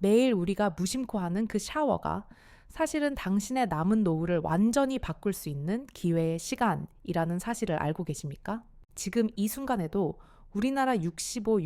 매일 우리가 무심코 하는 그 샤워가 사실은 당신의 남은 노후를 완전히 바꿀 수 있는 기회의 시간이라는 사실을 알고 계십니까? 지금 이 순간에도 우리나라 65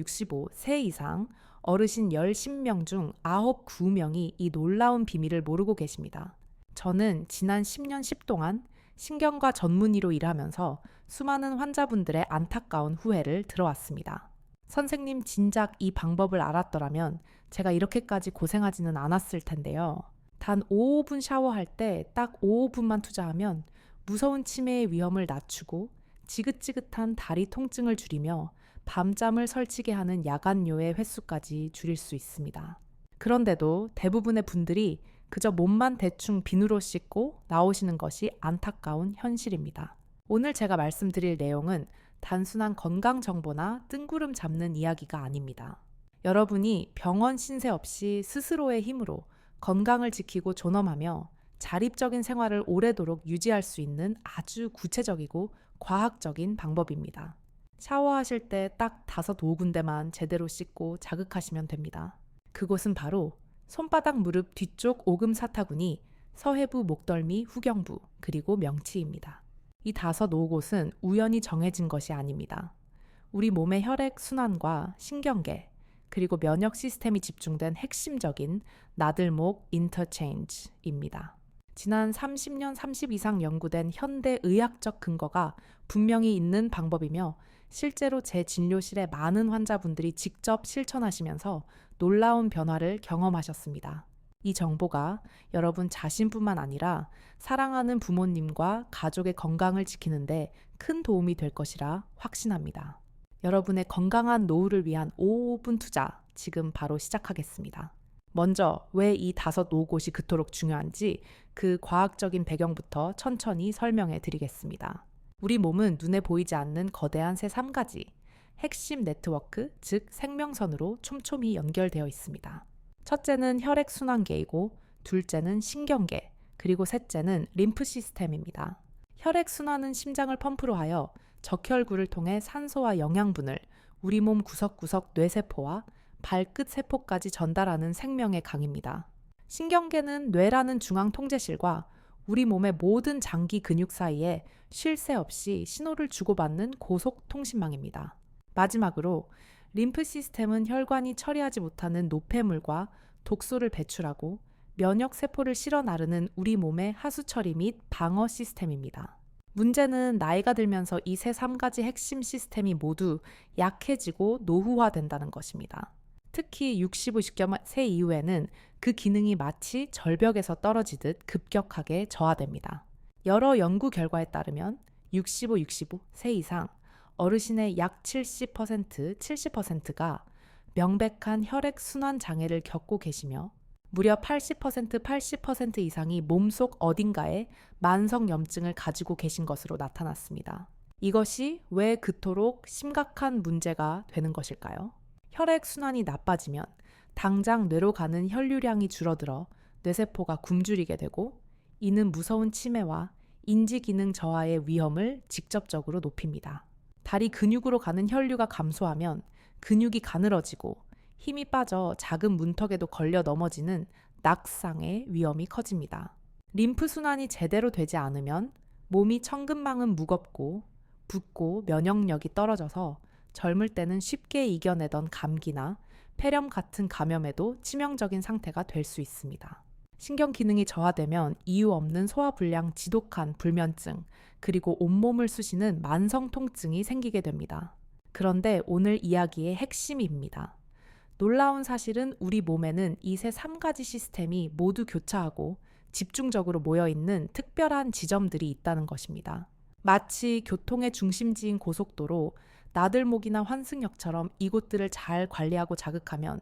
세 이상 어르신 10명 중 9명이 이 놀라운 비밀을 모르고 계십니다. 저는 지난 10년 10동안 신경과 전문의로 일하면서 수많은 환자분들의 안타까운 후회를 들어왔습니다. 선생님 진작 이 방법을 알았더라면 제가 이렇게까지 고생하지는 않았을 텐데요. 단 5분 샤워할 때 딱 5분만 투자하면 무서운 치매의 위험을 낮추고 지긋지긋한 다리 통증을 줄이며 밤잠을 설치게 하는 야간요의 횟수까지 줄일 수 있습니다. 그런데도 대부분의 분들이 그저 몸만 대충 비누로 씻고 나오시는 것이 안타까운 현실입니다. 오늘 제가 말씀드릴 내용은 단순한 건강 정보나 뜬구름 잡는 이야기가 아닙니다. 여러분이 병원 신세 없이 스스로의 힘으로 건강을 지키고 존엄하며 자립적인 생활을 오래도록 유지할 수 있는 아주 구체적이고 과학적인 방법입니다. 샤워하실 때 딱 5군데만 제대로 씻고 자극하시면 됩니다. 그곳은 바로 손바닥 무릎 뒤쪽 오금 사타구니, 서해부 목덜미 후경부, 그리고 명치입니다. 이 5곳은 우연히 정해진 것이 아닙니다. 우리 몸의 혈액 순환과 신경계, 그리고 면역 시스템이 집중된 핵심적인 나들목 인터체인지입니다. 지난 30년 30 이상 연구된 현대 의학적 근거가 분명히 있는 방법이며 실제로 제 진료실에 많은 환자분들이 직접 실천하시면서 놀라운 변화를 경험하셨습니다. 이 정보가 여러분 자신뿐만 아니라 사랑하는 부모님과 가족의 건강을 지키는데 큰 도움이 될 것이라 확신합니다. 여러분의 건강한 노후를 위한 5분 투자 지금 바로 시작하겠습니다. 먼저 왜 이 5곳이 그토록 중요한지 그 과학적인 배경부터 천천히 설명해 드리겠습니다. 우리 몸은 눈에 보이지 않는 거대한 새 3가지 핵심 네트워크, 즉 생명선으로 촘촘히 연결되어 있습니다. 첫째는 혈액순환계이고 둘째는 신경계, 그리고 셋째는 림프 시스템입니다. 혈액순환은 심장을 펌프로 하여 적혈구를 통해 산소와 영양분을 우리 몸 구석구석 뇌세포와 발끝 세포까지 전달하는 생명의 강입니다. 신경계는 뇌라는 중앙통제실과 우리 몸의 모든 장기 근육 사이에 쉴 새 없이 신호를 주고받는 고속통신망입니다. 마지막으로 림프 시스템은 혈관이 처리하지 못하는 노폐물과 독소를 배출하고 면역 세포를 실어 나르는 우리 몸의 하수 처리 및 방어 시스템입니다. 문제는 나이가 들면서 이 세 3가지 핵심 시스템이 모두 약해지고 노후화된다는 것입니다. 특히 65세 이후에는 그 기능이 마치 절벽에서 떨어지듯 급격하게 저하됩니다. 여러 연구 결과에 따르면 65세 이상 어르신의 약 70%가 명백한 혈액순환 장애를 겪고 계시며 무려 80% 이상이 몸속 어딘가에 만성염증을 가지고 계신 것으로 나타났습니다. 이것이 왜 그토록 심각한 문제가 되는 것일까요? 혈액순환이 나빠지면 당장 뇌로 가는 혈류량이 줄어들어 뇌세포가 굶주리게 되고 이는 무서운 치매와 인지기능 저하의 위험을 직접적으로 높입니다. 다리 근육으로 가는 혈류가 감소하면 근육이 가늘어지고 힘이 빠져 작은 문턱에도 걸려 넘어지는 낙상의 위험이 커집니다. 림프 순환이 제대로 되지 않으면 몸이 천근만은 무겁고 붓고 면역력이 떨어져서 젊을 때는 쉽게 이겨내던 감기나 폐렴 같은 감염에도 치명적인 상태가 될 수 있습니다. 신경 기능이 저하되면 이유 없는 소화불량 지독한 불면증, 그리고 온몸을 쑤시는 만성 통증이 생기게 됩니다. 그런데 오늘 이야기의 핵심입니다. 놀라운 사실은 우리 몸에는 이 세 3가지 시스템이 모두 교차하고 집중적으로 모여있는 특별한 지점들이 있다는 것입니다. 마치 교통의 중심지인 고속도로, 나들목이나 환승역처럼 이곳들을 잘 관리하고 자극하면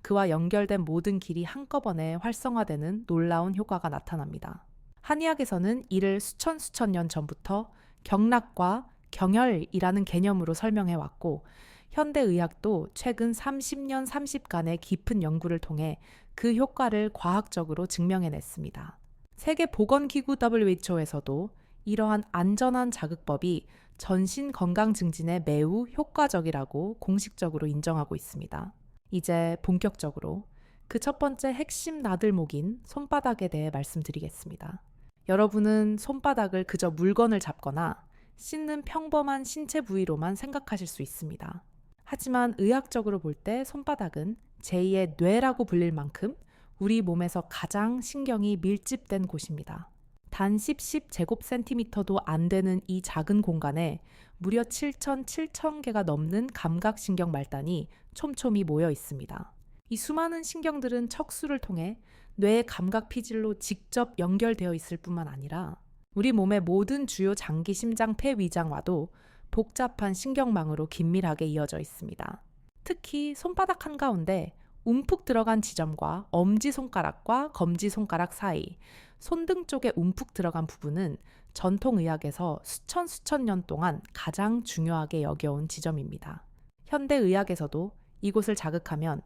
그와 연결된 모든 길이 한꺼번에 활성화되는 놀라운 효과가 나타납니다. 한의학에서는 이를 수천 년 전부터 경락과 경혈이라는 개념으로 설명해 왔고 현대의학도 최근 30년 30간의 깊은 연구를 통해 그 효과를 과학적으로 증명해냈습니다. 세계보건기구 WHO에서도 이러한 안전한 자극법이 전신 건강 증진에 매우 효과적이라고 공식적으로 인정하고 있습니다. 이제 본격적으로 그 첫 번째 핵심 나들목인 손바닥에 대해 말씀드리겠습니다. 여러분은 손바닥을 그저 물건을 잡거나 씻는 평범한 신체 부위로만 생각하실 수 있습니다. 하지만 의학적으로 볼 때 손바닥은 제2의 뇌라고 불릴 만큼 우리 몸에서 가장 신경이 밀집된 곳입니다. 단 10제곱센티미터도 안 되는 이 작은 공간에 무려 7,700개가 넘는 감각신경 말단이 촘촘히 모여 있습니다. 이 수많은 신경들은 척수를 통해 뇌의 감각 피질로 직접 연결되어 있을 뿐만 아니라 우리 몸의 모든 주요 장기, 심장, 폐, 위장과도 복잡한 신경망으로 긴밀하게 이어져 있습니다. 특히 손바닥 한가운데 움푹 들어간 지점과 엄지손가락과 검지손가락 사이, 손등 쪽에 움푹 들어간 부분은 전통의학에서 수천 년 동안 가장 중요하게 여겨온 지점입니다. 현대의학에서도 이곳을 자극하면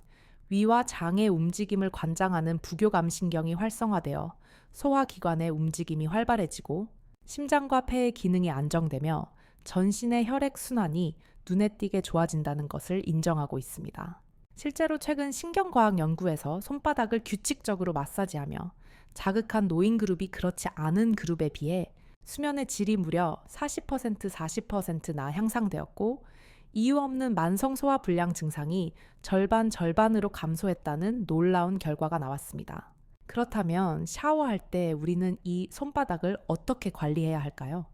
위와 장의 움직임을 관장하는 부교감신경이 활성화되어 소화기관의 움직임이 활발해지고 심장과 폐의 기능이 안정되며 전신의 혈액순환이 눈에 띄게 좋아진다는 것을 인정하고 있습니다. 실제로 최근 신경과학 연구에서 손바닥을 규칙적으로 마사지하며 자극한 노인 그룹이 그렇지 않은 그룹에 비해 수면의 질이 무려 40%나 향상되었고 이유 없는 만성 소화불량 증상이 절반으로 감소했다는 놀라운 결과가 나왔습니다. 그렇다면 샤워할 때 우리는 이 손바닥을 어떻게 관리해야 할까요?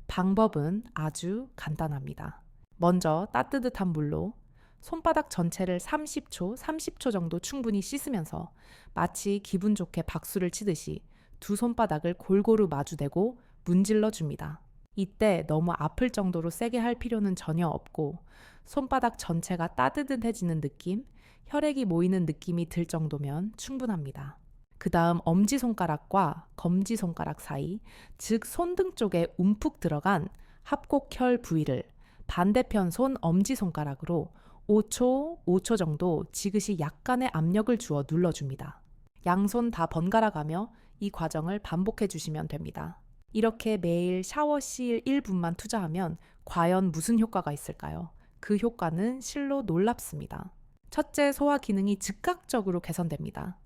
방법은 아주 간단합니다. 먼저 따뜻한 물로 손바닥 전체를 30초 정도 충분히 씻으면서 마치 기분 좋게 박수를 치듯이 두 손바닥을 골고루 마주대고 문질러 줍니다. 이때 너무 아플 정도로 세게 할 필요는 전혀 없고 손바닥 전체가 따뜻해지는 느낌, 혈액이 모이는 느낌이 들 정도면 충분합니다. 그 다음 엄지손가락과 검지손가락 사이, 즉 손등 쪽에 움푹 들어간 합곡혈 부위를 반대편 손 엄지손가락으로 5초 정도 지그시 약간의 압력을 주어 눌러줍니다. 양손 다 번갈아가며 이 과정을 반복해 주시면 됩니다. 이렇게 매일 샤워 시 1분만 투자하면 과연 무슨 효과가 있을까요? 그 효과는 실로 놀랍습니다. 첫째, 소화 기능이 즉각적으로 개선됩니다.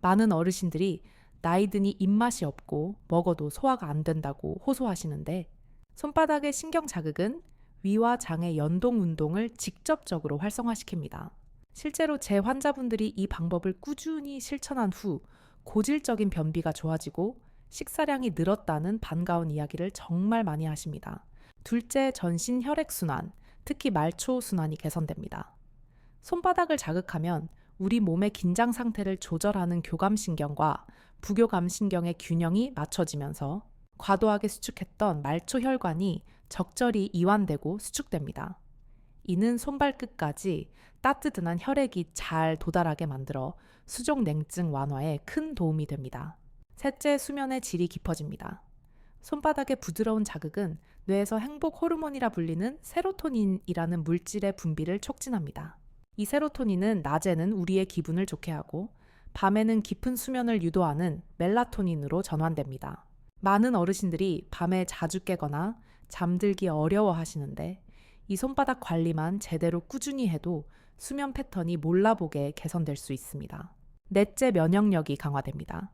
많은 어르신들이 나이 드니 입맛이 없고 먹어도 소화가 안 된다고 호소하시는데 손바닥의 신경 자극은 위와 장의 연동 운동을 직접적으로 활성화시킵니다. 실제로 제 환자분들이 이 방법을 꾸준히 실천한 후 고질적인 변비가 좋아지고 식사량이 늘었다는 반가운 이야기를 정말 많이 하십니다. 둘째, 전신 혈액순환, 특히 말초순환이 개선됩니다. 손바닥을 자극하면 우리 몸의 긴장 상태를 조절하는 교감신경과 부교감신경의 균형이 맞춰지면서 과도하게 수축했던 말초혈관이 적절히 이완되고 수축됩니다. 이는 손발끝까지 따뜻한 혈액이 잘 도달하게 만들어 수족냉증 완화에 큰 도움이 됩니다. 셋째, 수면의 질이 깊어집니다. 손바닥의 부드러운 자극은 뇌에서 행복 호르몬이라 불리는 세로토닌이라는 물질의 분비를 촉진합니다. 이 세로토닌은 낮에는 우리의 기분을 좋게 하고 밤에는 깊은 수면을 유도하는 멜라토닌으로 전환됩니다. 많은 어르신들이 밤에 자주 깨거나 잠들기 어려워 하시는데 이 손바닥 관리만 제대로 꾸준히 해도 수면 패턴이 몰라보게 개선될 수 있습니다. 넷째, 면역력이 강화됩니다.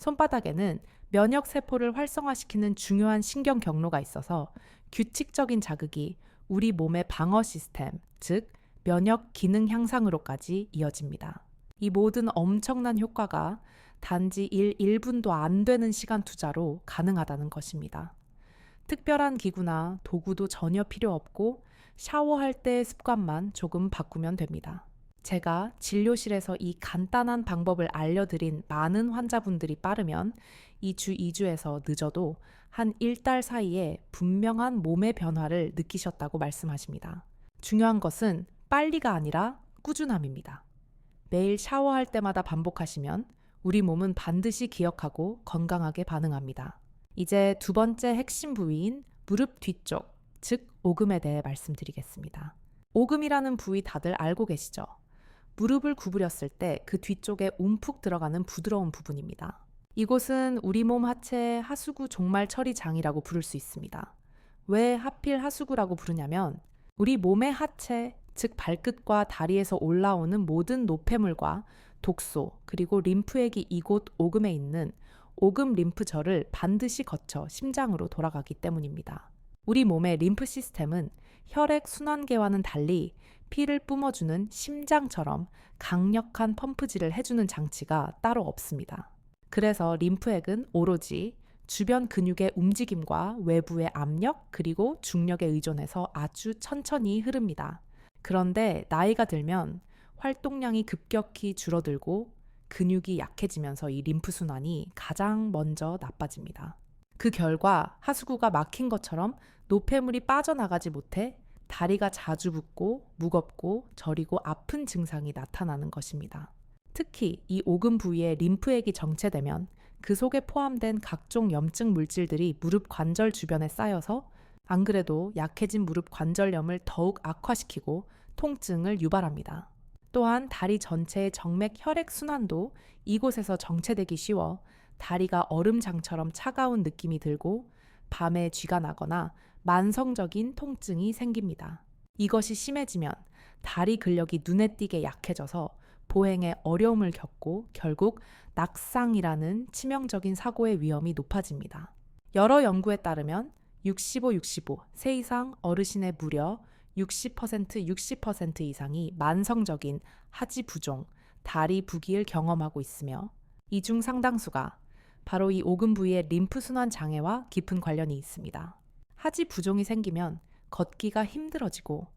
손바닥에는 면역세포를 활성화시키는 중요한 신경 경로가 있어서 규칙적인 자극이 우리 몸의 방어 시스템, 즉 면역 기능 향상으로까지 이어집니다. 이 모든 엄청난 효과가 단지 1분도 안 되는 시간 투자로 가능하다는 것입니다. 특별한 기구나 도구도 전혀 필요 없고 샤워할 때의 습관만 조금 바꾸면 됩니다. 제가 진료실에서 이 간단한 방법을 알려드린 많은 환자분들이 빠르면 2주, 2주에서 늦어도 한 1달 사이에 분명한 몸의 변화를 느끼셨다고 말씀하십니다. 중요한 것은 빨리가 아니라 꾸준함입니다. 매일 샤워할 때마다 반복하시면 우리 몸은 반드시 기억하고 건강하게 반응합니다. 이제 두 번째 핵심 부위인 무릎 뒤쪽, 즉 오금에 대해 말씀드리겠습니다. 오금이라는 부위 다들 알고 계시죠? 무릎을 구부렸을 때 그 뒤쪽에 움푹 들어가는 부드러운 부분입니다. 이곳은 우리 몸 하체의 하수구 종말 처리장이라고 부를 수 있습니다. 왜 하필 하수구라고 부르냐면 우리 몸의 하체, 즉 발끝과 다리에서 올라오는 모든 노폐물과 독소, 그리고 림프액이 이곳 오금에 있는 오금 림프절을 반드시 거쳐 심장으로 돌아가기 때문입니다. 우리 몸의 림프 시스템은 혈액 순환계와는 달리 피를 뿜어주는 심장처럼 강력한 펌프질을 해주는 장치가 따로 없습니다. 그래서 림프액은 오로지 주변 근육의 움직임과 외부의 압력 그리고 중력에 의존해서 아주 천천히 흐릅니다. 그런데 나이가 들면 활동량이 급격히 줄어들고 근육이 약해지면서 이 림프 순환이 가장 먼저 나빠집니다. 그 결과 하수구가 막힌 것처럼 노폐물이 빠져나가지 못해 다리가 자주 붓고 무겁고 저리고 아픈 증상이 나타나는 것입니다. 특히 이 오금 부위에 림프액이 정체되면 그 속에 포함된 각종 염증 물질들이 무릎 관절 주변에 쌓여서 안 그래도 약해진 무릎 관절염을 더욱 악화시키고 통증을 유발합니다. 또한 다리 전체의 정맥 혈액 순환도 이곳에서 정체되기 쉬워 다리가 얼음장처럼 차가운 느낌이 들고 밤에 쥐가 나거나 만성적인 통증이 생깁니다. 이것이 심해지면 다리 근력이 눈에 띄게 약해져서 보행에 어려움을 겪고 결국 낙상이라는 치명적인 사고의 위험이 높아집니다. 여러 연구에 따르면 65, 세 이상 어르신의 무려 60% 이상이 만성적인 하지 부종, 다리 부기를 경험하고 있으며 이 중 상당수가 바로 이 오금 부위의 림프 순환 장애와 깊은 관련이 있습니다. 하지 부종이 생기면 걷기가 힘들어지고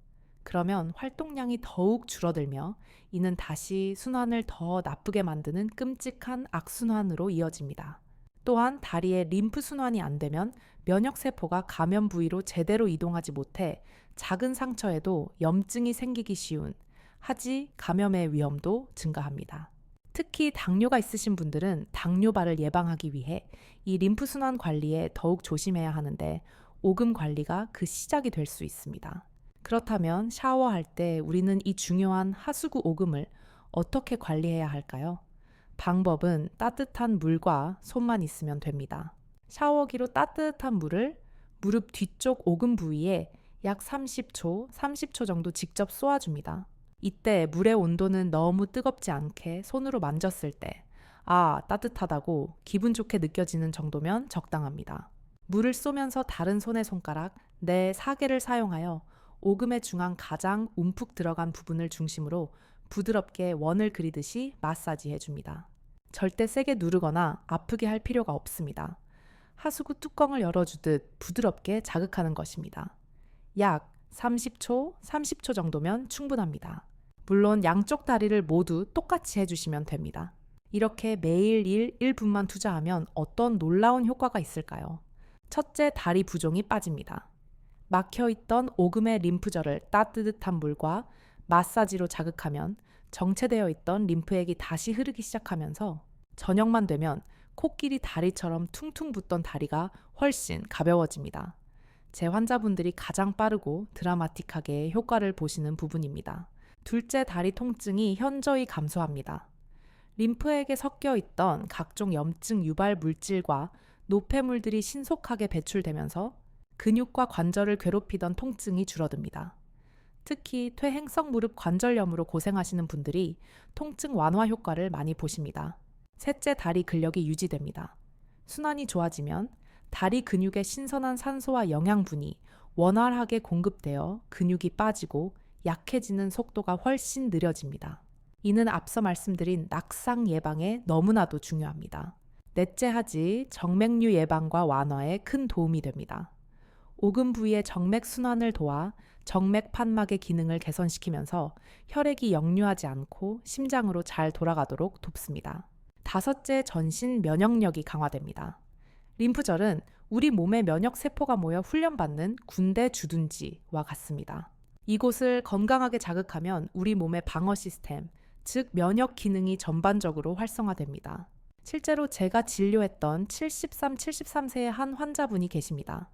그러면 활동량이 더욱 줄어들며 이는 다시 순환을 더 나쁘게 만드는 끔찍한 악순환으로 이어집니다. 또한 다리에 림프 순환이 안 되면 면역세포가 감염 부위로 제대로 이동하지 못해 작은 상처에도 염증이 생기기 쉬운 하지 감염의 위험도 증가합니다. 특히 당뇨가 있으신 분들은 당뇨발을 예방하기 위해 이 림프 순환 관리에 더욱 조심해야 하는데 오금 관리가 그 시작이 될 수 있습니다. 그렇다면 샤워할 때 우리는 이 중요한 하수구 오금을 어떻게 관리해야 할까요? 방법은 따뜻한 물과 손만 있으면 됩니다. 샤워기로 따뜻한 물을 무릎 뒤쪽 오금 부위에 약 30초 정도 직접 쏘아줍니다. 이때 물의 온도는 너무 뜨겁지 않게 손으로 만졌을 때 따뜻하다고 기분 좋게 느껴지는 정도면 적당합니다. 물을 쏘면서 다른 손의 손가락, 내 사개를 사용하여 오금의 중앙 가장 움푹 들어간 부분을 중심으로 부드럽게 원을 그리듯이 마사지해 줍니다. 절대 세게 누르거나 아프게 할 필요가 없습니다. 하수구 뚜껑을 열어주듯 부드럽게 자극하는 것입니다. 약 30초 정도면 충분합니다. 물론 양쪽 다리를 모두 똑같이 해주시면 됩니다. 이렇게 매일 1분만 투자하면 어떤 놀라운 효과가 있을까요? 첫째, 다리 부종이 빠집니다. 막혀있던 오금의 림프절을 따뜻한 물과 마사지로 자극하면 정체되어 있던 림프액이 다시 흐르기 시작하면서 저녁만 되면 코끼리 다리처럼 퉁퉁 붓던 다리가 훨씬 가벼워집니다. 제 환자분들이 가장 빠르고 드라마틱하게 효과를 보시는 부분입니다. 둘째, 다리 통증이 현저히 감소합니다. 림프액에 섞여 있던 각종 염증 유발 물질과 노폐물들이 신속하게 배출되면서 근육과 관절을 괴롭히던 통증이 줄어듭니다. 특히 퇴행성 무릎 관절염으로 고생하시는 분들이 통증 완화 효과를 많이 보십니다. 셋째, 다리 근력이 유지됩니다. 순환이 좋아지면 다리 근육의 신선한 산소와 영양분이 원활하게 공급되어 근육이 빠지고 약해지는 속도가 훨씬 느려집니다. 이는 앞서 말씀드린 낙상 예방에 너무나도 중요합니다. 넷째 하지 정맥류 예방과 완화에 큰 도움이 됩니다. 오금 부위의 정맥 순환을 도와 정맥 판막의 기능을 개선시키면서 혈액이 역류하지 않고 심장으로 잘 돌아가도록 돕습니다. 다섯째, 전신 면역력이 강화됩니다. 림프절은 우리 몸의 면역세포가 모여 훈련받는 군대 주둔지와 같습니다. 이곳을 건강하게 자극하면 우리 몸의 방어 시스템, 즉 면역 기능이 전반적으로 활성화됩니다. 실제로 제가 진료했던 73세의 한 환자분이 계십니다.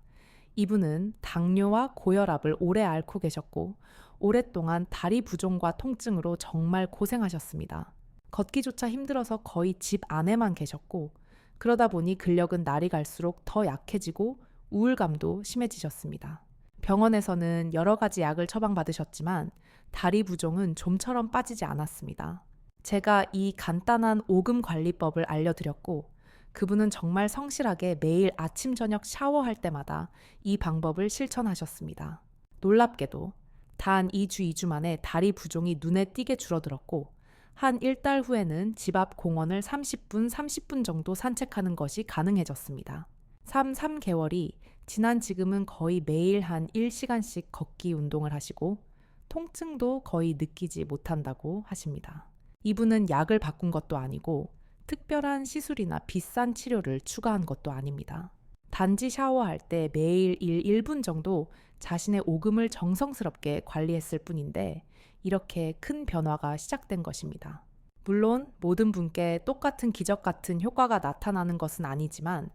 이분은 당뇨와 고혈압을 오래 앓고 계셨고 오랫동안 다리 부종과 통증으로 정말 고생하셨습니다. 걷기조차 힘들어서 거의 집 안에만 계셨고 그러다 보니 근력은 날이 갈수록 더 약해지고 우울감도 심해지셨습니다. 병원에서는 여러 가지 약을 처방받으셨지만 다리 부종은 좀처럼 빠지지 않았습니다. 제가 이 간단한 오금 관리법을 알려드렸고, 그분은 정말 성실하게 매일 아침 저녁 샤워할 때마다 이 방법을 실천하셨습니다. 놀랍게도 단 2주, 2주 만에 다리 부종이 눈에 띄게 줄어들었고, 한 1달 후에는 집 앞 공원을 30분 정도 산책하는 것이 가능해졌습니다. 3개월이 지난 지금은 거의 매일 한 1시간씩 걷기 운동을 하시고, 통증도 거의 느끼지 못한다고 하십니다. 이분은 약을 바꾼 것도 아니고 특별한 시술이나 비싼 치료를 추가한 것도 아닙니다. 단지 샤워할 때 매일 1분 정도 자신의 오금을 정성스럽게 관리했을 뿐인데 이렇게 큰 변화가 시작된 것입니다. 물론 모든 분께 똑같은 기적 같은 효과가 나타나는 것은 아니지만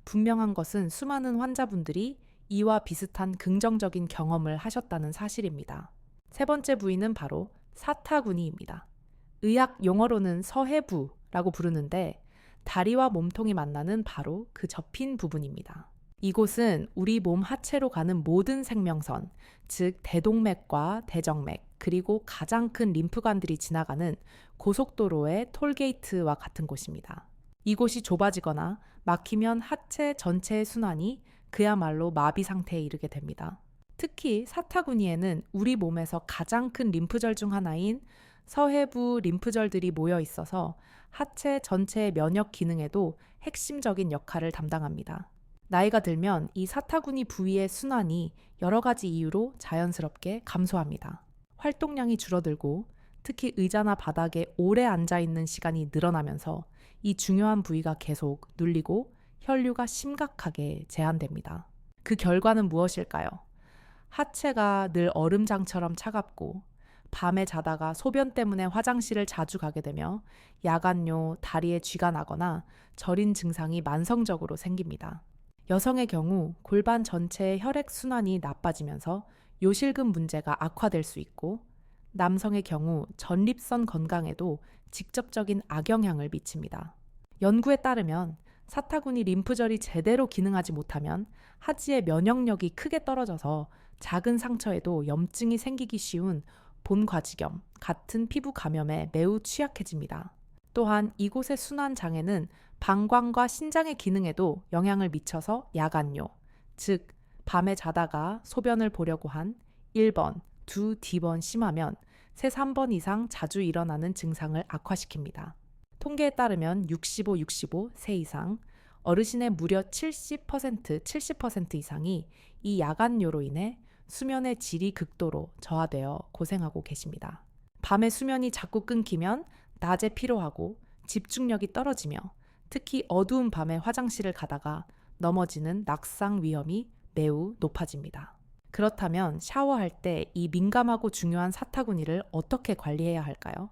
분명한 것은 수많은 환자분들이 이와 비슷한 긍정적인 경험을 하셨다는 사실입니다. 세 번째 부위는 바로 사타구니입니다. 의학 용어로는 서해부라고 부르는데 다리와 몸통이 만나는 바로 그 접힌 부분입니다. 이곳은 우리 몸 하체로 가는 모든 생명선, 즉 대동맥과 대정맥, 그리고 가장 큰 림프관들이 지나가는 고속도로의 톨게이트와 같은 곳입니다. 이곳이 좁아지거나 막히면 하체 전체의 순환이 그야말로 마비 상태에 이르게 됩니다. 특히 사타구니에는 우리 몸에서 가장 큰 림프절 중 하나인 서해부 림프절들이 모여 있어서 하체 전체의 면역 기능에도 핵심적인 역할을 담당합니다. 나이가 들면 이 사타구니 부위의 순환이 여러 가지 이유로 자연스럽게 감소합니다. 활동량이 줄어들고 특히 의자나 바닥에 오래 앉아 있는 시간이 늘어나면서 이 중요한 부위가 계속 눌리고 혈류가 심각하게 제한됩니다. 그 결과는 무엇일까요? 하체가 늘 얼음장처럼 차갑고 밤에 자다가 소변 때문에 화장실을 자주 가게 되며 야간요, 다리에 쥐가 나거나 저린 증상이 만성적으로 생깁니다. 여성의 경우 골반 전체의 혈액순환이 나빠지면서 요실금 문제가 악화될 수 있고 남성의 경우 전립선 건강에도 직접적인 악영향을 미칩니다. 연구에 따르면 사타구니 림프절이 제대로 기능하지 못하면 하지의 면역력이 크게 떨어져서 작은 상처에도 염증이 생기기 쉬운 본과지겸 같은 피부 감염에 매우 취약해집니다. 또한 이곳의 순환 장애는 방광과 신장의 기능에도 영향을 미쳐서 야간요, 즉 밤에 자다가 소변을 보려고 한 1번, 2D번 심하면 3번 이상 자주 일어나는 증상을 악화시킵니다. 통계에 따르면 65, 세 이상, 어르신의 무려 70% 이상이 이 야간요로 인해 수면의 질이 극도로 저하되어 고생하고 계십니다. 밤에 수면이 자꾸 끊기면 낮에 피로하고 집중력이 떨어지며 특히 어두운 밤에 화장실을 가다가 넘어지는 낙상 위험이 매우 높아집니다. 그렇다면 샤워할 때 이 민감하고 중요한 사타구니를 어떻게 관리해야 할까요?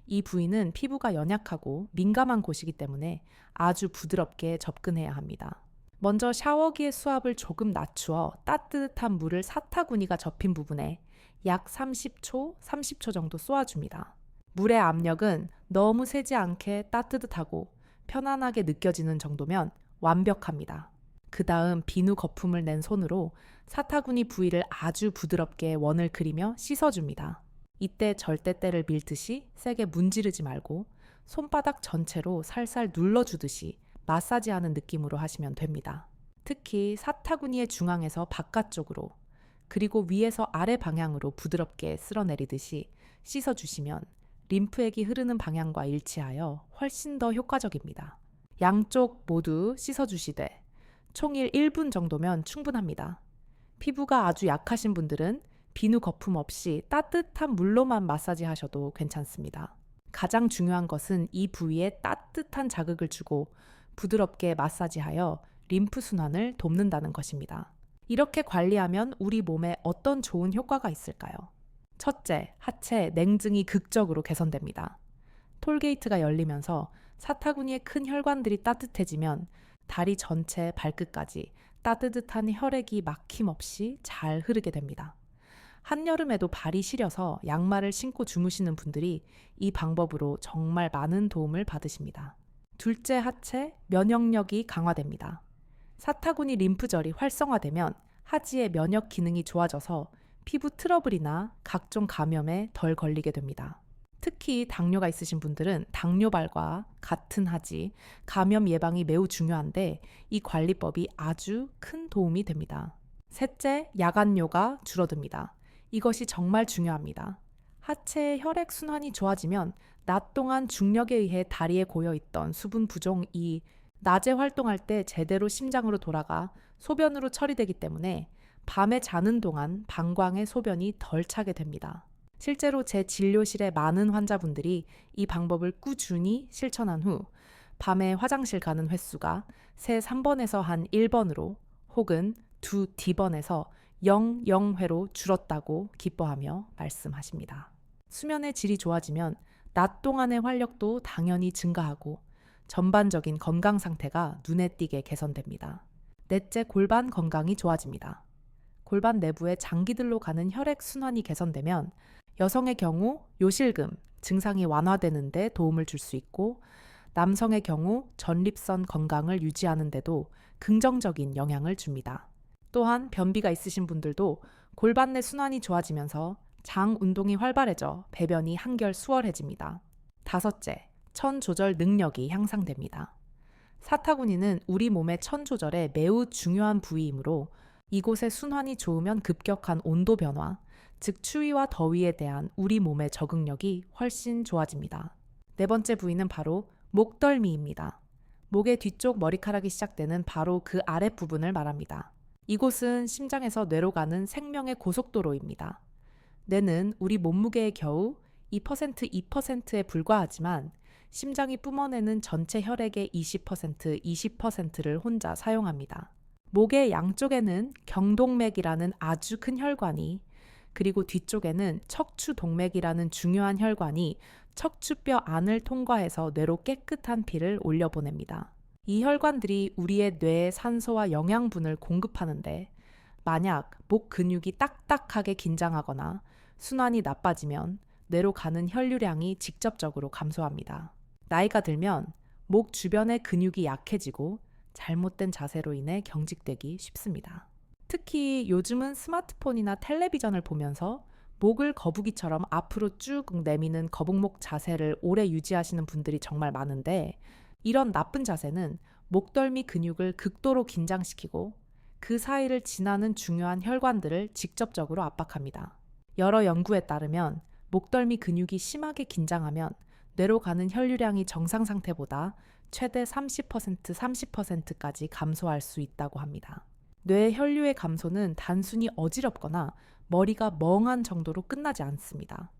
이 부위는 피부가 연약하고 민감한 곳이기 때문에 아주 부드럽게 접근해야 합니다. 먼저 샤워기의 수압을 조금 낮추어 따뜻한 물을 사타구니가 접힌 부분에 약 30초 정도 쏘아줍니다. 물의 압력은 너무 세지 않게 따뜻하고 편안하게 느껴지는 정도면 완벽합니다. 그 다음 비누 거품을 낸 손으로 사타구니 부위를 아주 부드럽게 원을 그리며 씻어줍니다. 이때 절대때를 밀듯이 세게 문지르지 말고 손바닥 전체로 살살 눌러주듯이 마사지하는 느낌으로 하시면 됩니다. 특히 사타구니의 중앙에서 바깥쪽으로 그리고 위에서 아래 방향으로 부드럽게 쓸어내리듯이 씻어주시면 림프액이 흐르는 방향과 일치하여 훨씬 더 효과적입니다. 양쪽 모두 씻어주시되 총일 1분 정도면 충분합니다. 피부가 아주 약하신 분들은 비누 거품 없이 따뜻한 물로만 마사지 하셔도 괜찮습니다. 가장 중요한 것은 이 부위에 따뜻한 자극을 주고 부드럽게 마사지하여 림프 순환을 돕는다는 것입니다. 이렇게 관리하면 우리 몸에 어떤 좋은 효과가 있을까요? 첫째, 하체 냉증이 극적으로 개선됩니다. 톨게이트가 열리면서 사타구니의 큰 혈관들이 따뜻해지면 다리 전체 발끝까지 따뜻한 혈액이 막힘없이 잘 흐르게 됩니다. 한여름에도 발이 시려서 양말을 신고 주무시는 분들이 이 방법으로 정말 많은 도움을 받으십니다. 둘째, 하체 면역력이 강화됩니다. 사타구니 림프절이 활성화되면 하지의 면역 기능이 좋아져서 피부 트러블이나 각종 감염에 덜 걸리게 됩니다. 특히 당뇨가 있으신 분들은 당뇨발과 같은 하지 감염 예방이 매우 중요한데 이 관리법이 아주 큰 도움이 됩니다. 셋째, 야간뇨가 줄어듭니다. 이것이 정말 중요합니다. 하체의 혈액 순환이 좋아지면 낮 동안 중력에 의해 다리에 고여있던 수분 부종이 낮에 활동할 때 제대로 심장으로 돌아가 소변으로 처리되기 때문에 밤에 자는 동안 방광에 소변이 덜 차게 됩니다. 실제로 제 진료실의 많은 환자분들이 이 방법을 꾸준히 실천한 후 밤에 화장실 가는 횟수가 새 3번에서 한 1번으로 혹은 두 D번에서 0회로 줄었다고 기뻐하며 말씀하십니다. 수면의 질이 좋아지면 낮 동안의 활력도 당연히 증가하고 전반적인 건강 상태가 눈에 띄게 개선됩니다. 넷째, 골반 건강이 좋아집니다. 골반 내부의 장기들로 가는 혈액 순환이 개선되면 여성의 경우 요실금 증상이 완화되는 데 도움을 줄 수 있고 남성의 경우 전립선 건강을 유지하는 데도 긍정적인 영향을 줍니다. 또한 변비가 있으신 분들도 골반 내 순환이 좋아지면서 장 운동이 활발해져 배변이 한결 수월해집니다. 다섯째, 천 조절 능력이 향상됩니다. 사타구니는 우리 몸의 천 조절에 매우 중요한 부위이므로 이곳의 순환이 좋으면 급격한 온도 변화, 즉 추위와 더위에 대한 우리 몸의 적응력이 훨씬 좋아집니다. 네 번째 부위는 바로 목덜미입니다. 목의 뒤쪽 머리카락이 시작되는 바로 그 아랫부분을 말합니다. 이곳은 심장에서 뇌로 가는 생명의 고속도로입니다. 뇌는 우리 몸무게의 겨우 2%에 불과하지만 심장이 뿜어내는 전체 혈액의 20%를 혼자 사용합니다. 목의 양쪽에는 경동맥이라는 아주 큰 혈관이 그리고 뒤쪽에는 척추동맥이라는 중요한 혈관이 척추뼈 안을 통과해서 뇌로 깨끗한 피를 올려보냅니다. 이 혈관들이 우리의 뇌에 산소와 영양분을 공급하는데 만약 목 근육이 딱딱하게 긴장하거나 순환이 나빠지면 뇌로 가는 혈류량이 직접적으로 감소합니다. 나이가 들면 목 주변의 근육이 약해지고 잘못된 자세로 인해 경직되기 쉽습니다. 특히 요즘은 스마트폰이나 텔레비전을 보면서 목을 거북이처럼 앞으로 쭉 내미는 거북목 자세를 오래 유지하시는 분들이 정말 많은데 이런 나쁜 자세는 목덜미 근육을 극도로 긴장시키고 그 사이를 지나는 중요한 혈관들을 직접적으로 압박합니다. 여러 연구에 따르면 목덜미 근육이 심하게 긴장하면 뇌로 가는 혈류량이 정상 상태보다 최대 30%까지 감소할 수 있다고 합니다. 뇌 혈류의 감소는 단순히 어지럽거나 머리가 멍한 정도로 끝나지 않습니다.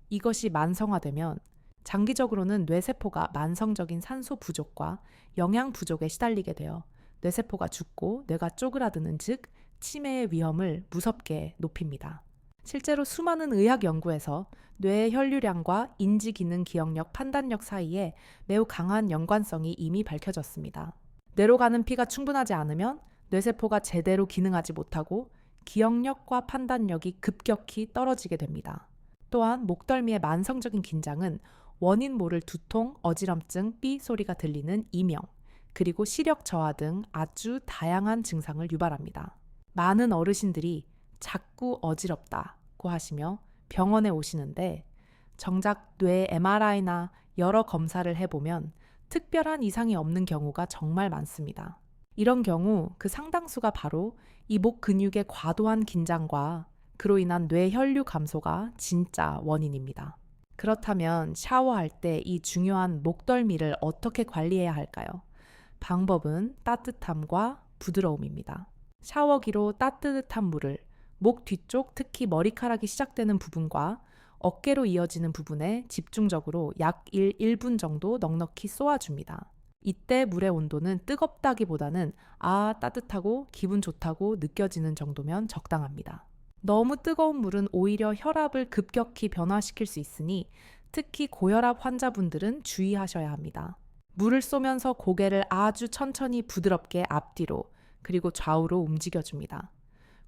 이것이 만성화되면 장기적으로는 뇌세포가 만성적인 산소 부족과 영양 부족에 시달리게 되어 뇌세포가 죽고 뇌가 쪼그라드는 즉 치매의 위험을 무섭게 높입니다. 실제로 수많은 의학 연구에서 뇌의 혈류량과 인지 기능, 기억력, 판단력 사이에 매우 강한 연관성이 이미 밝혀졌습니다. 뇌로 가는 피가 충분하지 않으면 뇌세포가 제대로 기능하지 못하고 기억력과 판단력이 급격히 떨어지게 됩니다. 또한 목덜미의 만성적인 긴장은 원인 모를 두통, 어지럼증, 삐 소리가 들리는 이명, 그리고 시력 저하 등 아주 다양한 증상을 유발합니다. 많은 어르신들이 자꾸 어지럽다고 하시며 병원에 오시는데 정작 뇌 MRI나 여러 검사를 해보면 특별한 이상이 없는 경우가 정말 많습니다. 이런 경우 그 상당수가 바로 이 목 근육의 과도한 긴장과 그로 인한 뇌 혈류 감소가 진짜 원인입니다. 그렇다면 샤워할 때 이 중요한 목덜미를 어떻게 관리해야 할까요? 방법은 따뜻함과 부드러움입니다. 샤워기로 따뜻한 물을 목 뒤쪽 특히 머리카락이 시작되는 부분과 어깨로 이어지는 부분에 집중적으로 약 1분 정도 넉넉히 쏘아줍니다. 이때 물의 온도는 뜨겁다기보다는 따뜻하고 기분 좋다고 느껴지는 정도면 적당합니다. 너무 뜨거운 물은 오히려 혈압을 급격히 변화시킬 수 있으니 특히 고혈압 환자분들은 주의하셔야 합니다. 물을 쏘면서 고개를 아주 천천히 부드럽게 앞뒤로 그리고 좌우로 움직여줍니다.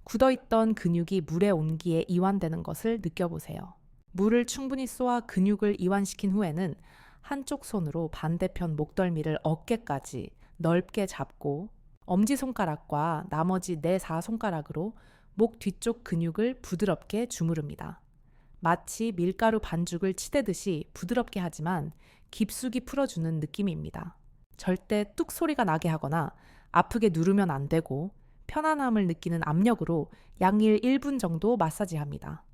굳어있던 근육이 물의 온기에 이완되는 것을 느껴보세요. 물을 충분히 쏘아 근육을 이완시킨 후에는 한쪽 손으로 반대편 목덜미를 어깨까지 넓게 잡고 엄지손가락과 나머지 4, 5손가락으로 목 뒤쪽 근육을 부드럽게 주무릅니다. 마치 밀가루 반죽을 치대듯이 부드럽게 하지만 깊숙이 풀어주는 느낌입니다. 절대 뚝 소리가 나게 하거나 아프게 누르면 안 되고 편안함을 느끼는 압력으로 양일 1분 정도 마사지합니다.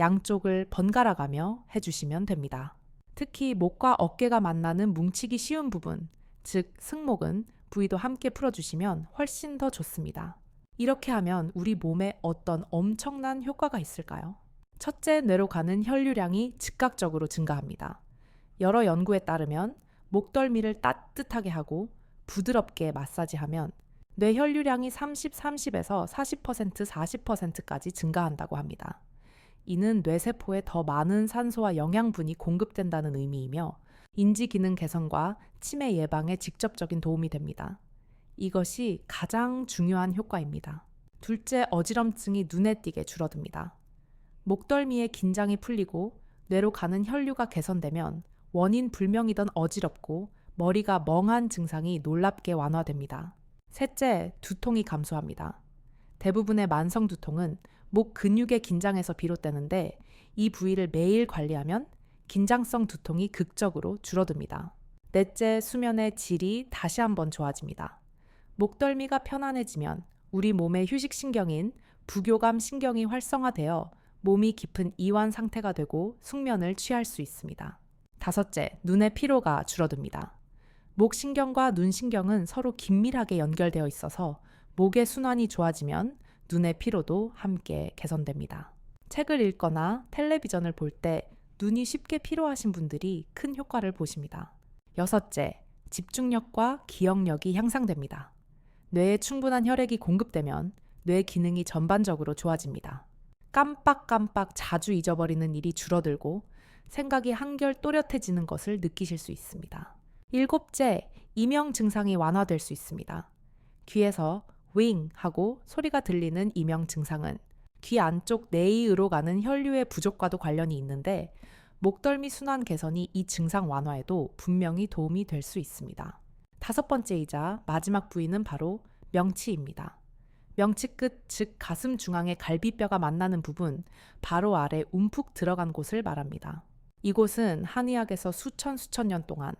양쪽을 번갈아 가며 해주시면 됩니다. 특히 목과 어깨가 만나는 뭉치기 쉬운 부분, 즉 승모근 부위도 함께 풀어주시면 훨씬 더 좋습니다. 이렇게 하면 우리 몸에 어떤 엄청난 효과가 있을까요? 첫째, 뇌로 가는 혈류량이 즉각적으로 증가합니다. 여러 연구에 따르면 목덜미를 따뜻하게 하고 부드럽게 마사지하면 뇌 혈류량이 30에서 40%, 40%까지 증가한다고 합니다. 이는 뇌세포에 더 많은 산소와 영양분이 공급된다는 의미이며 인지 기능 개선과 치매 예방에 직접적인 도움이 됩니다. 이것이 가장 중요한 효과입니다. 둘째, 어지럼증이 눈에 띄게 줄어듭니다. 목덜미의 긴장이 풀리고 뇌로 가는 혈류가 개선되면 원인 불명이던 어지럽고 머리가 멍한 증상이 놀랍게 완화됩니다. 셋째, 두통이 감소합니다. 대부분의 만성 두통은 목 근육의 긴장에서 비롯되는데 이 부위를 매일 관리하면 긴장성 두통이 극적으로 줄어듭니다. 넷째, 수면의 질이 다시 한번 좋아집니다. 목덜미가 편안해지면 우리 몸의 휴식신경인 부교감 신경이 활성화되어 몸이 깊은 이완 상태가 되고 숙면을 취할 수 있습니다. 다섯째, 눈의 피로가 줄어듭니다. 목신경과 눈신경은 서로 긴밀하게 연결되어 있어서 목의 순환이 좋아지면 눈의 피로도 함께 개선됩니다. 책을 읽거나 텔레비전을 볼 때 눈이 쉽게 피로하신 분들이 큰 효과를 보십니다. 여섯째, 집중력과 기억력이 향상됩니다. 뇌에 충분한 혈액이 공급되면 뇌 기능이 전반적으로 좋아집니다. 깜빡깜빡 자주 잊어버리는 일이 줄어들고 생각이 한결 또렷해지는 것을 느끼실 수 있습니다. 일곱째, 이명 증상이 완화될 수 있습니다. 귀에서 윙 하고 소리가 들리는 이명 증상은 귀 안쪽 내이으로 가는 혈류의 부족과도 관련이 있는데 목덜미 순환 개선이 이 증상 완화에도 분명히 도움이 될 수 있습니다. 다섯 번째이자 마지막 부위는 바로 명치입니다. 명치 끝, 즉 가슴 중앙의 갈비뼈가 만나는 부분, 바로 아래 움푹 들어간 곳을 말합니다. 이곳은 한의학에서 수천 년 동안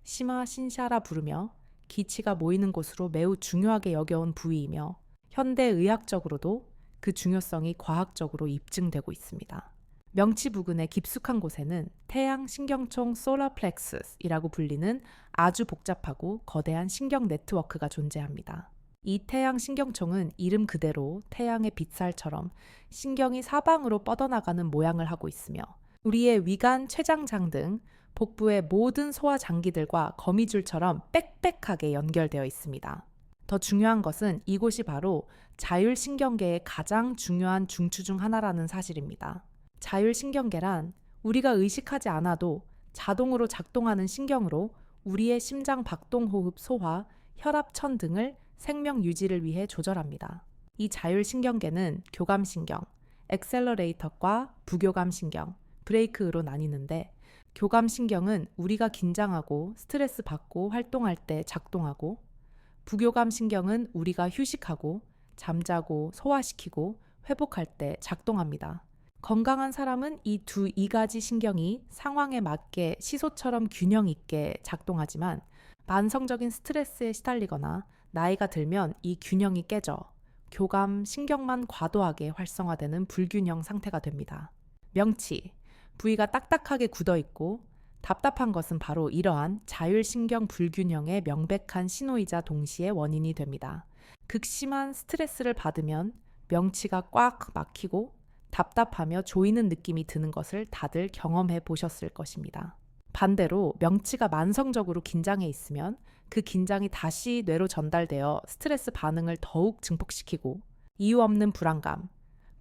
시마 신샤라 부르며 기치가 모이는 곳으로 매우 중요하게 여겨온 부위이며 현대 의학적으로도 그 중요성이 과학적으로 입증되고 있습니다. 명치 부근의 깊숙한 곳에는 태양 신경총 솔라플렉스이라고 불리는 아주 복잡하고 거대한 신경 네트워크가 존재합니다. 이 태양 신경총은 이름 그대로 태양의 빛살처럼 신경이 사방으로 뻗어나가는 모양을 하고 있으며 우리의 위관, 췌장장 등 복부의 모든 소화 장기들과 거미줄처럼 빽빽하게 연결되어 있습니다. 더 중요한 것은 이곳이 바로 자율신경계의 가장 중요한 중추 중 하나라는 사실입니다. 자율신경계란 우리가 의식하지 않아도 자동으로 작동하는 신경으로 우리의 심장 박동호흡 소화, 혈압천 등을 생명 유지를 위해 조절합니다. 이 자율신경계는 교감신경, 엑셀러레이터과 부교감신경, 브레이크로 나뉘는데 교감신경은 우리가 긴장하고 스트레스 받고 활동할 때 작동하고 부교감신경은 우리가 휴식하고 잠자고 소화시키고 회복할 때 작동합니다. 건강한 사람은 이 가지 신경이 상황에 맞게 시소처럼 균형 있게 작동하지만 만성적인 스트레스에 시달리거나 나이가 들면 이 균형이 깨져 교감 신경만 과도하게 활성화되는 불균형 상태가 됩니다. 명치, 부위가 딱딱하게 굳어 있고 답답한 것은 바로 이러한 자율신경 불균형의 명백한 신호이자 동시에 원인이 됩니다. 극심한 스트레스를 받으면 명치가 꽉 막히고 답답하며 조이는 느낌이 드는 것을 다들 경험해 보셨을 것입니다. 반대로 명치가 만성적으로 긴장해 있으면 그 긴장이 다시 뇌로 전달되어 스트레스 반응을 더욱 증폭시키고 이유 없는 불안감,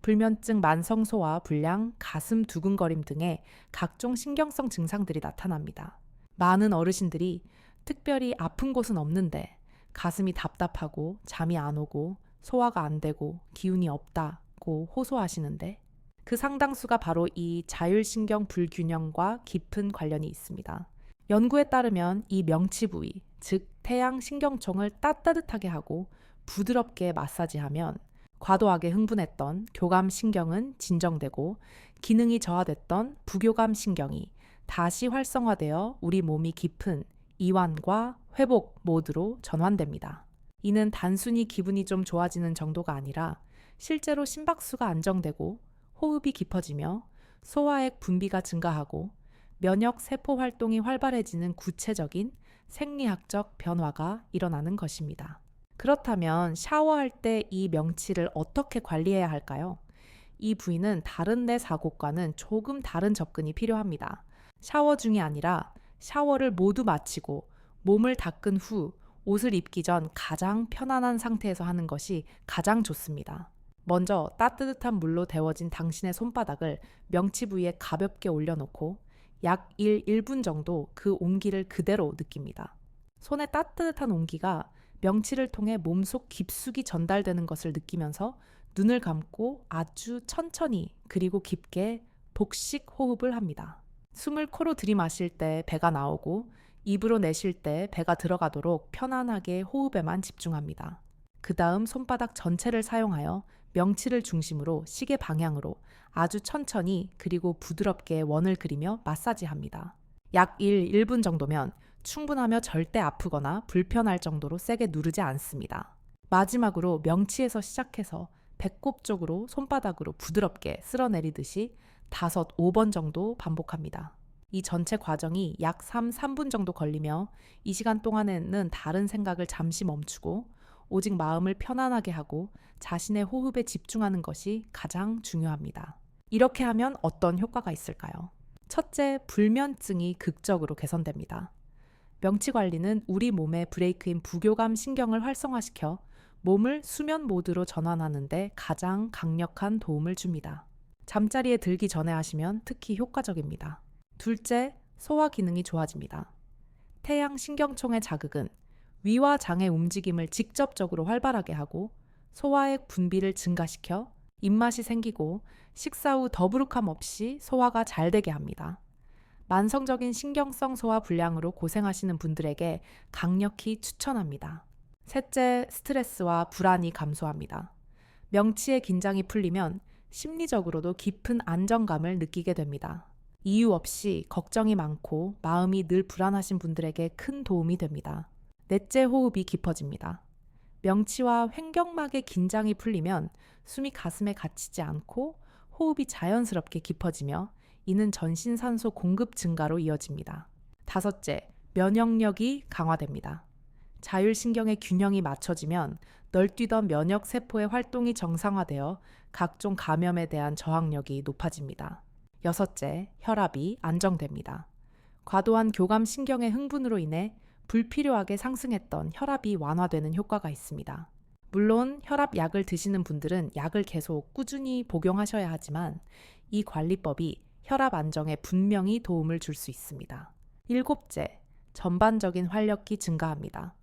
불면증, 만성소화, 불량, 가슴 두근거림 등의 각종 신경성 증상들이 나타납니다. 많은 어르신들이 특별히 아픈 곳은 없는데 가슴이 답답하고 잠이 안 오고 소화가 안 되고 기운이 없다고 호소하시는데 그 상당수가 바로 이 자율신경 불균형과 깊은 관련이 있습니다. 연구에 따르면 이 명치 부위, 즉 태양 신경총을 따뜻하게 하고 부드럽게 마사지하면 과도하게 흥분했던 교감 신경은 진정되고 기능이 저하됐던 부교감 신경이 다시 활성화되어 우리 몸이 깊은 이완과 회복 모드로 전환됩니다. 이는 단순히 기분이 좀 좋아지는 정도가 아니라 실제로 심박수가 안정되고 호흡이 깊어지며 소화액 분비가 증가하고 면역 세포 활동이 활발해지는 구체적인 생리학적 변화가 일어나는 것입니다. 그렇다면 샤워할 때 이 명치를 어떻게 관리해야 할까요? 이 부위는 다른 내 사곳과는 조금 다른 접근이 필요합니다. 샤워 중이 아니라 샤워를 모두 마치고 몸을 닦은 후 옷을 입기 전 가장 편안한 상태에서 하는 것이 가장 좋습니다. 먼저 따뜻한 물로 데워진 당신의 손바닥을 명치 부위에 가볍게 올려놓고 약 1분 정도 그 온기를 그대로 느낍니다. 손의 따뜻한 온기가 명치를 통해 몸속 깊숙이 전달되는 것을 느끼면서 눈을 감고 아주 천천히 그리고 깊게 복식 호흡을 합니다. 숨을 코로 들이마실 때 배가 나오고 입으로 내쉴 때 배가 들어가도록 편안하게 호흡에만 집중합니다. 그 다음 손바닥 전체를 사용하여 명치를 중심으로 시계 방향으로 아주 천천히 그리고 부드럽게 원을 그리며 마사지합니다. 약 1분 정도면 충분하며 절대 아프거나 불편할 정도로 세게 누르지 않습니다. 마지막으로 명치에서 시작해서 배꼽 쪽으로 손바닥으로 부드럽게 쓸어내리듯이 5번 정도 반복합니다. 이 전체 과정이 약 3분 정도 걸리며 이 시간 동안에는 다른 생각을 잠시 멈추고 오직 마음을 편안하게 하고 자신의 호흡에 집중하는 것이 가장 중요합니다. 이렇게 하면 어떤 효과가 있을까요? 첫째, 불면증이 극적으로 개선됩니다. 명치 관리는 우리 몸의 브레이크인 부교감 신경을 활성화시켜 몸을 수면 모드로 전환하는 데 가장 강력한 도움을 줍니다. 잠자리에 들기 전에 하시면 특히 효과적입니다. 둘째, 소화 기능이 좋아집니다. 태양 신경총의 자극은 위와 장의 움직임을 직접적으로 활발하게 하고 소화액 분비를 증가시켜 입맛이 생기고 식사 후 더부룩함 없이 소화가 잘 되게 합니다. 만성적인 신경성 소화 불량으로 고생하시는 분들에게 강력히 추천합니다. 셋째, 스트레스와 불안이 감소합니다. 명치의 긴장이 풀리면 심리적으로도 깊은 안정감을 느끼게 됩니다. 이유 없이 걱정이 많고 마음이 늘 불안하신 분들에게 큰 도움이 됩니다. 넷째, 호흡이 깊어집니다. 명치와 횡격막의 긴장이 풀리면 숨이 가슴에 갇히지 않고 호흡이 자연스럽게 깊어지며 이는 전신산소 공급 증가로 이어집니다. 다섯째, 면역력이 강화됩니다. 자율신경의 균형이 맞춰지면 널뛰던 면역세포의 활동이 정상화되어 각종 감염에 대한 저항력이 높아집니다. 여섯째, 혈압이 안정됩니다. 과도한 교감신경의 흥분으로 인해 불필요하게 상승했던 혈압이 완화되는 효과가 있습니다. 물론 혈압약을 드시는 분들은 약을 계속 꾸준히 복용하셔야 하지만 이 관리법이 혈압 안정에 분명히 도움을 줄 수 있습니다. 일곱째, 전반적인 활력이 증가합니다.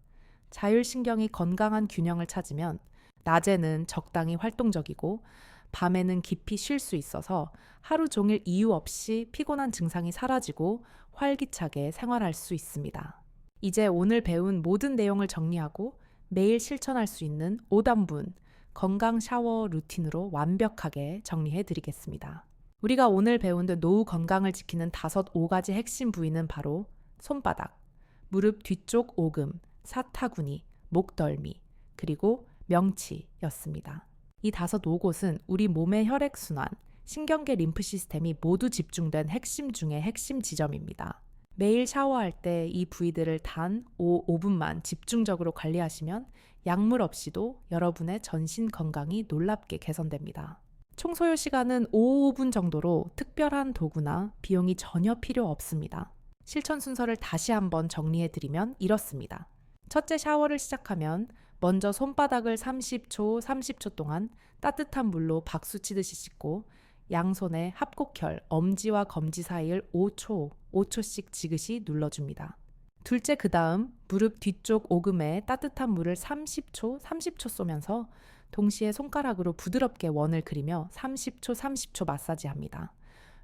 자율신경이 건강한 균형을 찾으면 낮에는 적당히 활동적이고 밤에는 깊이 쉴 수 있어서 하루 종일 이유 없이 피곤한 증상이 사라지고 활기차게 생활할 수 있습니다. 이제 오늘 배운 모든 내용을 정리하고 매일 실천할 수 있는 5단분 건강 샤워 루틴으로 완벽하게 정리해 드리겠습니다. 우리가 오늘 배운 노후 건강을 지키는 5가지 핵심 부위는 바로 손바닥, 무릎 뒤쪽 오금, 사타구니, 목덜미, 그리고 명치였습니다. 이 5곳은 우리 몸의 혈액순환, 신경계 림프 시스템이 모두 집중된 핵심 중의 핵심 지점입니다. 매일 샤워할 때 이 부위들을 단 5분만 집중적으로 관리하시면 약물 없이도 여러분의 전신 건강이 놀랍게 개선됩니다. 총 소요 시간은 5분 정도로 특별한 도구나 비용이 전혀 필요 없습니다. 실천 순서를 다시 한번 정리해드리면 이렇습니다. 첫째, 샤워를 시작하면 먼저 손바닥을 30초 동안 따뜻한 물로 박수 치듯이 씻고 양손의 합곡혈, 엄지와 검지 사이를 5초씩 지그시 눌러줍니다. 둘째, 그 다음 무릎 뒤쪽 오금에 따뜻한 물을 30초 쏘면서 동시에 손가락으로 부드럽게 원을 그리며 30초 마사지합니다.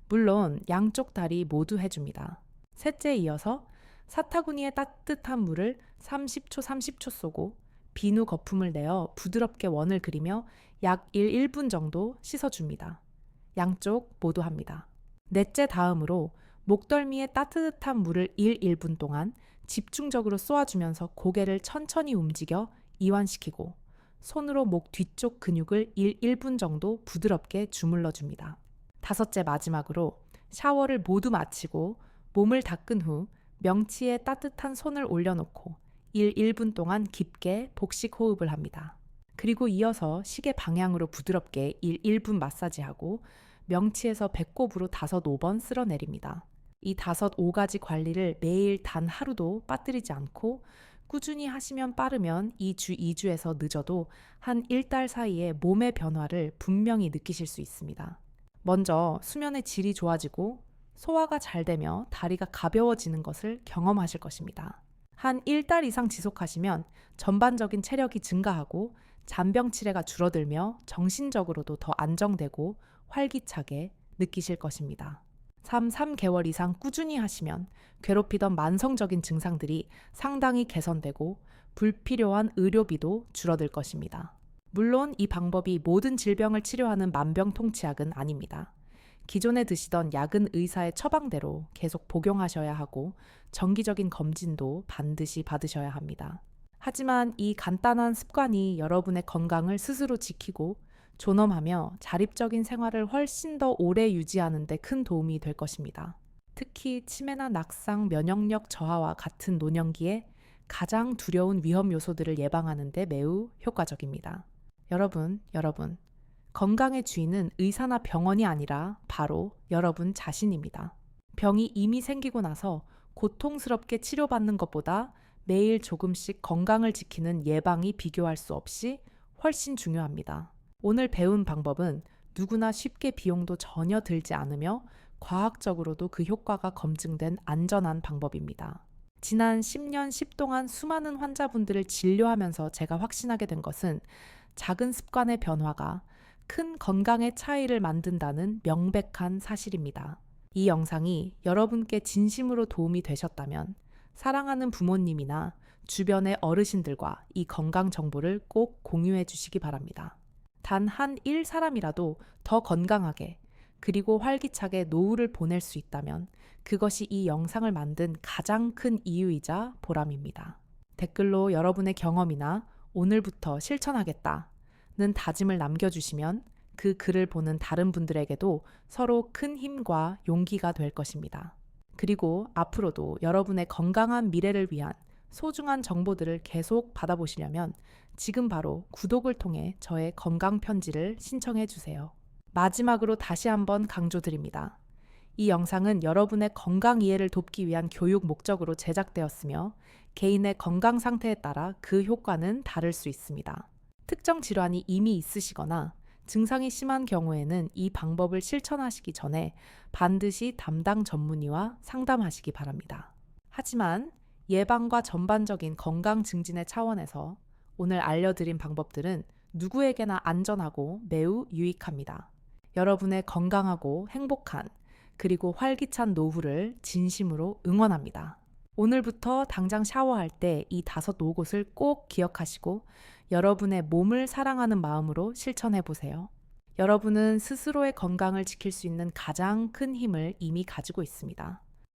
물론 양쪽 다리 모두 해줍니다. 셋째, 이어서 사타구니에 따뜻한 물을 30초 쏘고 비누 거품을 내어 부드럽게 원을 그리며 약 1분 정도 씻어줍니다. 양쪽 모두 합니다. 넷째 다음으로 목덜미에 따뜻한 물을 1분 동안 집중적으로 쏘아주면서 고개를 천천히 움직여 이완시키고 손으로 목 뒤쪽 근육을 1분 정도 부드럽게 주물러 줍니다. 다섯째 마지막으로 샤워를 모두 마치고 몸을 닦은 후 명치에 따뜻한 손을 올려놓고 1분 동안 깊게 복식 호흡을 합니다. 그리고 이어서 시계 방향으로 부드럽게 1분 마사지하고 명치에서 배꼽으로 5번 쓸어내립니다. 이 5가지 관리를 매일 단 하루도 빠뜨리지 않고 꾸준히 하시면 빠르면 2주, 2주에서 늦어도 한 1달 사이에 몸의 변화를 분명히 느끼실 수 있습니다. 먼저 수면의 질이 좋아지고 소화가 잘 되며 다리가 가벼워지는 것을 경험하실 것입니다. 한 1달 이상 지속하시면 전반적인 체력이 증가하고 잔병 치레가 줄어들며 정신적으로도 더 안정되고 활기차게 느끼실 것입니다. 3개월 이상 꾸준히 하시면 괴롭히던 만성적인 증상들이 상당히 개선되고 불필요한 의료비도 줄어들 것입니다. 물론 이 방법이 모든 질병을 치료하는 만병통치약은 아닙니다. 기존에 드시던 약은 의사의 처방대로 계속 복용하셔야 하고 정기적인 검진도 반드시 받으셔야 합니다. 하지만 이 간단한 습관이 여러분의 건강을 스스로 지키고 존엄하며 자립적인 생활을 훨씬 더 오래 유지하는 데 큰 도움이 될 것입니다. 특히 치매나 낙상, 면역력 저하와 같은 노년기에 가장 두려운 위험 요소들을 예방하는 데 매우 효과적입니다. 여러분, 건강의 주인은 의사나 병원이 아니라 바로 여러분 자신입니다. 병이 이미 생기고 나서 고통스럽게 치료받는 것보다 매일 조금씩 건강을 지키는 예방이 비교할 수 없이 훨씬 중요합니다. 오늘 배운 방법은 누구나 쉽게 비용도 전혀 들지 않으며 과학적으로도 그 효과가 검증된 안전한 방법입니다. 지난 10년 10동안 수많은 환자분들을 진료하면서 제가 확신하게 된 것은 작은 습관의 변화가 큰 건강의 차이를 만든다는 명백한 사실입니다. 이 영상이 여러분께 진심으로 도움이 되셨다면 사랑하는 부모님이나 주변의 어르신들과 이 건강 정보를 꼭 공유해 주시기 바랍니다. 단 한 1사람이라도 더 건강하게 그리고 활기차게 노후를 보낼 수 있다면 그것이 이 영상을 만든 가장 큰 이유이자 보람입니다. 댓글로 여러분의 경험이나 오늘부터 실천하겠다는 다짐을 남겨주시면 그 글을 보는 다른 분들에게도 서로 큰 힘과 용기가 될 것입니다. 그리고 앞으로도 여러분의 건강한 미래를 위한 소중한 정보들을 계속 받아보시려면 지금 바로 구독을 통해 저의 건강 편지를 신청해 주세요. 마지막으로 다시 한번 강조드립니다. 이 영상은 여러분의 건강 이해를 돕기 위한 교육 목적으로 제작되었으며 개인의 건강 상태에 따라 그 효과는 다를 수 있습니다. 특정 질환이 이미 있으시거나 증상이 심한 경우에는 이 방법을 실천하시기 전에 반드시 담당 전문의와 상담하시기 바랍니다. 하지만 예방과 전반적인 건강 증진의 차원에서 오늘 알려드린 방법들은 누구에게나 안전하고 매우 유익합니다. 여러분의 건강하고 행복한 그리고 활기찬 노후를 진심으로 응원합니다. 오늘부터 당장 샤워할 때 이 5 곳을 꼭 기억하시고 여러분의 몸을 사랑하는 마음으로 실천해 보세요. 여러분은 스스로의 건강을 지킬 수 있는 가장 큰 힘을 이미 가지고 있습니다.